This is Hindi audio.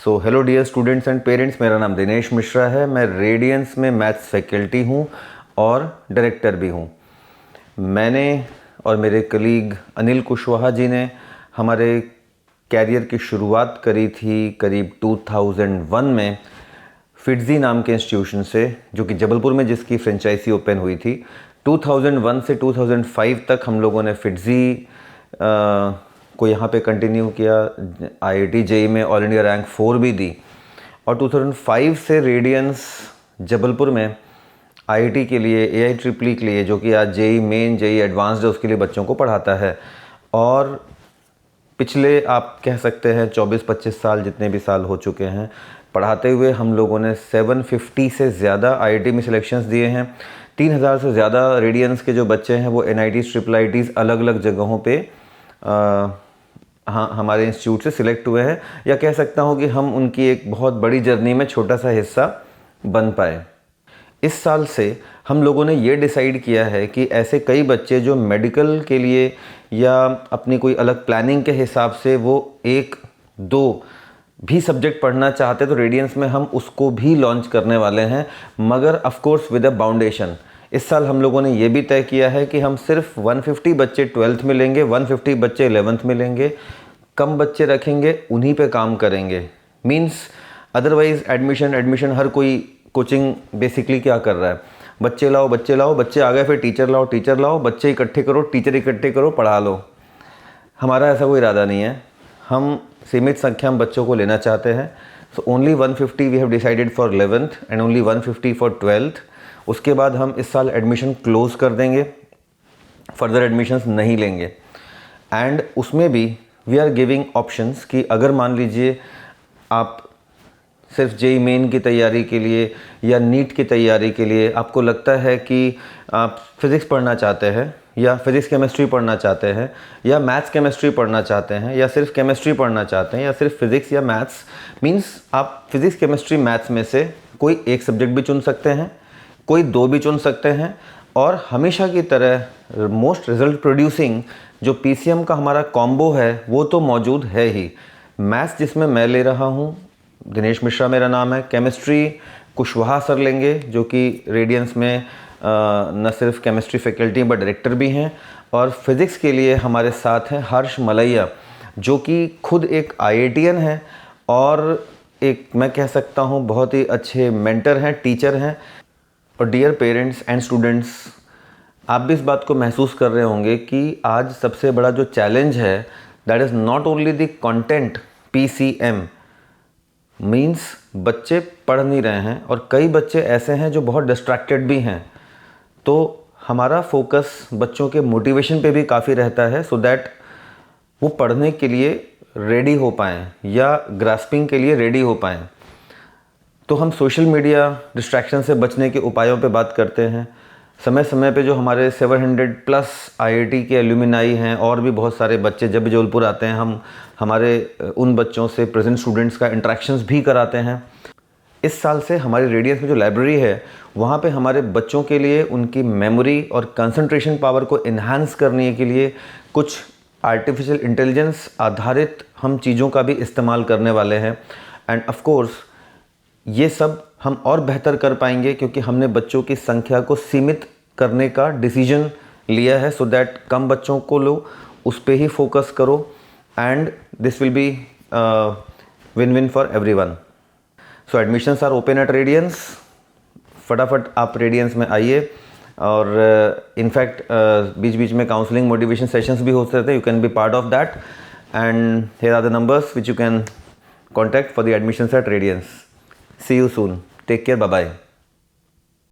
So hello dear students and parents, मेरा नाम दिनेश मिश्रा है। मैं रेडियंस में मैथ्स फैकल्टी हूँ और डायरेक्टर भी हूँ। मैंने और मेरे कलीग अनिल कुशवाहा जी ने हमारे कैरियर की शुरुआत करी थी करीब 2001 में फिट्जी नाम के इंस्टीट्यूशन से, जो कि जबलपुर में जिसकी फ्रेंचाइजी ओपन हुई थी। 2001 से 2005 तक हम लोगों ने फिट्जी को यहाँ पे कंटिन्यू किया। IIT JEE में ऑल इंडिया रैंक 4 भी दी और 2005 से रेडियंस जबलपुर में IIT के लिए, AIEEE के लिए, जो कि आज JEE मेन JEE एडवांस्ड है, उसके लिए बच्चों को पढ़ाता है। और पिछले आप कह सकते हैं 24-25 साल, जितने भी साल हो चुके हैं पढ़ाते हुए, हम लोगों ने 750 से ज़्यादा IIT में सिलेक्शंस दिए हैं। 3000 से ज़्यादा रेडियंस के जो बच्चे हैं वो NITs, IIITs अलग अलग जगहों पे हाँ हमारे इंस्टीट्यूट से सिलेक्ट हुए हैं, या कह सकता हूँ कि हम उनकी एक बहुत बड़ी जर्नी में छोटा सा हिस्सा बन पाए। इस साल से हम लोगों ने ये डिसाइड किया है कि ऐसे कई बच्चे जो मेडिकल के लिए या अपनी कोई अलग प्लानिंग के हिसाब से वो 1-2 भी सब्जेक्ट पढ़ना चाहते, तो रेडियंस में हम उसको भी लॉन्च करने वाले हैं, मगर of course with a foundation. इस साल हम लोगों ने ये भी तय किया है कि हम सिर्फ 150 बच्चे 12th में लेंगे, 150 बच्चे 11th में लेंगे, कम बच्चे रखेंगे, उन्हीं पे काम करेंगे। मींस अदरवाइज एडमिशन हर कोई कोचिंग बेसिकली क्या कर रहा है, बच्चे लाओ, बच्चे आ गए, फिर टीचर लाओ, बच्चे इकट्ठे करो, टीचर इकट्ठे करो, पढ़ा लो। हमारा ऐसा कोई इरादा नहीं है। हम सीमित संख्या में बच्चों को लेना चाहते हैं। So only 150 we have decided for 11th and only 150 for 12th। उसके बाद हम इस साल एडमिशन क्लोज़ कर देंगे, फर्दर एडमिशन्स नहीं लेंगे। एंड उसमें भी वी आर गिविंग ऑप्शंस कि अगर मान लीजिए आप सिर्फ JEE मेन की तैयारी के लिए या नीट की तैयारी के लिए आपको लगता है कि आप फिज़िक्स पढ़ना चाहते हैं, या फिज़िक्स केमिस्ट्री पढ़ना चाहते हैं, या मैथ्स केमिस्ट्री पढ़ना चाहते हैं, या सिर्फ केमिस्ट्री पढ़ना चाहते हैं, या सिर्फ फिज़िक्स या मैथ्स, मींस आप फिज़िक्स केमिस्ट्री मैथ्स में से कोई एक सब्जेक्ट भी चुन सकते हैं, कोई 2 भी चुन सकते हैं। और हमेशा की तरह मोस्ट रिजल्ट प्रोड्यूसिंग जो PCM का हमारा कॉम्बो है वो तो मौजूद है ही। मैथ्स जिसमें मैं ले रहा हूँ, दिनेश मिश्रा मेरा नाम है। केमिस्ट्री कुशवाहा सर लेंगे, जो कि रेडियंस में न सिर्फ केमिस्ट्री फैकल्टी बट डायरेक्टर भी हैं। और फिज़िक्स के लिए हमारे साथ हैं हर्ष मलैया, जो कि खुद एक IITian हैं और एक मैं कह सकता हूँ बहुत ही अच्छे मेंटर हैं, टीचर हैं। और डियर पेरेंट्स एंड स्टूडेंट्स, आप भी इस बात को महसूस कर रहे होंगे कि आज सबसे बड़ा जो चैलेंज है that is not only the content PCM, means बच्चे पढ़ नहीं रहे हैं और कई बच्चे ऐसे हैं जो बहुत डिस्ट्रैक्टेड भी हैं। तो हमारा फोकस बच्चों के मोटिवेशन पे भी काफ़ी रहता है, सो दैट वो पढ़ने के लिए रेडी हो पाएँ या ग्रास्पिंग के लिए रेडी हो पाएँ। तो हम सोशल मीडिया डिस्ट्रैक्शन से बचने के उपायों पे बात करते हैं। समय समय पे जो हमारे 700+ IIT के एल्यूमिनाई हैं और भी बहुत सारे बच्चे जब भी जबलपुर आते हैं, हम हमारे उन बच्चों से, प्रेजेंट स्टूडेंट्स का इंटरेक्शंस भी कराते हैं। इस साल से हमारी रेडियंस में जो लाइब्रेरी है वहाँ पे हमारे बच्चों के लिए उनकी मेमोरी और कंसंट्रेशन पावर को इन्हांस करने के लिए कुछ आर्टिफिशियल इंटेलिजेंस आधारित हम चीज़ों का भी इस्तेमाल करने वाले हैं। एंड ऑफ कोर्स ये सब हम और बेहतर कर पाएंगे क्योंकि हमने बच्चों की संख्या को सीमित करने का डिसीजन लिया है, सो दैट कम बच्चों को लो, उस पे ही फोकस करो, and this will be win-win for everyone. So admissions are open at Radiance. फटाफट आप रेडियंस में आइए। और इनफैक्ट बीच बीच में काउंसलिंग मोटिवेशन सेशंस भी होते रहते हैं, you can be part of that. And here are the numbers which you can contact for the admissions at Radiance. See you soon. Take care. Bye-bye.